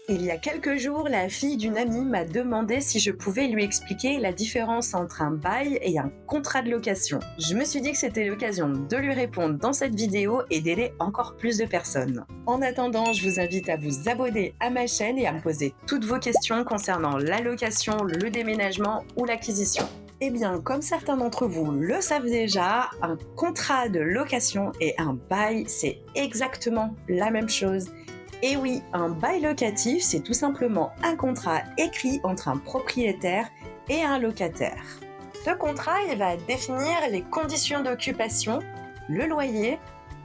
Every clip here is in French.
Il y a quelques jours, la fille d'une amie m'a demandé si je pouvais lui expliquer la différence entre un bail et un contrat de location. Je me suis dit que c'était l'occasion de lui répondre dans cette vidéo et d'aider encore plus de personnes. En attendant, je vous invite à vous abonner à ma chaîne et à me poser toutes vos questions concernant la location, le déménagement ou l'acquisition. Eh bien, comme certains d'entre vous le savent déjà, un contrat de location et un bail, c'est exactement la même chose. Et oui, un bail locatif, c'est tout simplement un contrat écrit entre un propriétaire et un locataire. Ce contrat, il va définir les conditions d'occupation, le loyer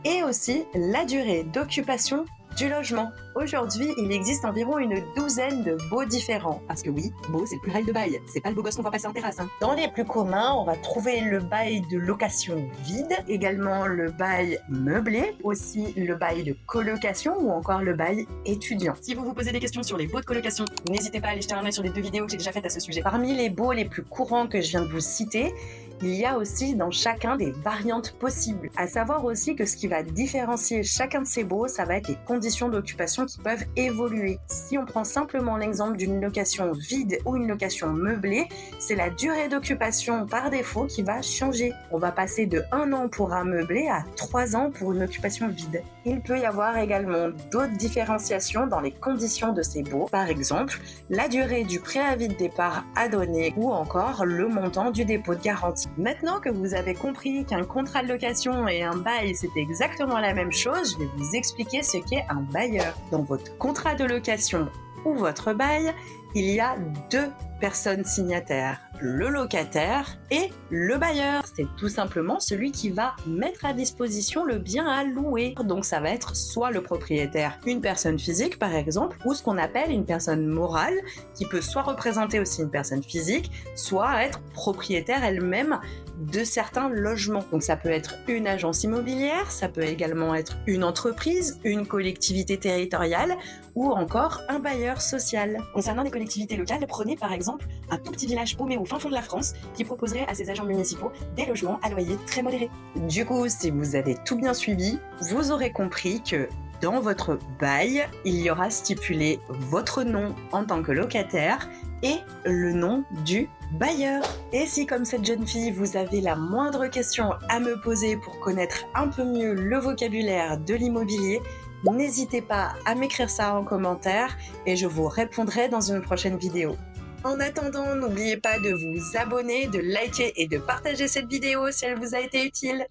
et aussi la durée d'occupation du logement. Aujourd'hui, il existe environ une douzaine de baux différents. Parce que oui, beau, c'est le pluriel de bail. C'est pas le beau gosse qu'on va passer en terrasse. Dans les plus communs, on va trouver le bail de location vide, également le bail meublé, aussi le bail de colocation ou encore le bail étudiant. Si vous vous posez des questions sur les baux de colocation, n'hésitez pas à aller jeter un œil sur les 2 vidéos que j'ai déjà faites à ce sujet. Parmi les baux les plus courants que je viens de vous citer, il y a aussi dans chacun des variantes possibles. À savoir aussi que ce qui va différencier chacun de ces baux, ça va être les conditions d'occupation qui peuvent évoluer. Si on prend simplement l'exemple d'une location vide ou une location meublée, c'est la durée d'occupation par défaut qui va changer. On va passer de 1 an pour un meublé à 3 ans pour une occupation vide. Il peut y avoir également d'autres différenciations dans les conditions de ces baux. Par exemple, la durée du préavis de départ à donner ou encore le montant du dépôt de garantie. Maintenant que vous avez compris qu'un contrat de location et un bail, c'est exactement la même chose, je vais vous expliquer ce qu'est un bailleur. Dans votre contrat de location ou votre bail, il y a 2 personnes signataires, le locataire et le bailleur. C'est tout simplement celui qui va mettre à disposition le bien à louer. Donc ça va être soit le propriétaire, une personne physique par exemple, ou ce qu'on appelle une personne morale, qui peut soit représenter aussi une personne physique, soit être propriétaire elle-même de certains logements. Donc ça peut être une agence immobilière, ça peut également être une entreprise, une collectivité territoriale ou encore un bailleur social. Concernant les collectivités locales, prenez par exemple un tout petit village paumé au fin fond de la France qui proposerait à ses agents municipaux des logements à loyer très modéré. Du coup, si vous avez tout bien suivi, vous aurez compris que dans votre bail, il y aura stipulé votre nom en tant que locataire et le nom du bailleur. Et si comme cette jeune fille, vous avez la moindre question à me poser pour connaître un peu mieux le vocabulaire de l'immobilier, n'hésitez pas à m'écrire ça en commentaire et je vous répondrai dans une prochaine vidéo. En attendant, n'oubliez pas de vous abonner, de liker et de partager cette vidéo si elle vous a été utile.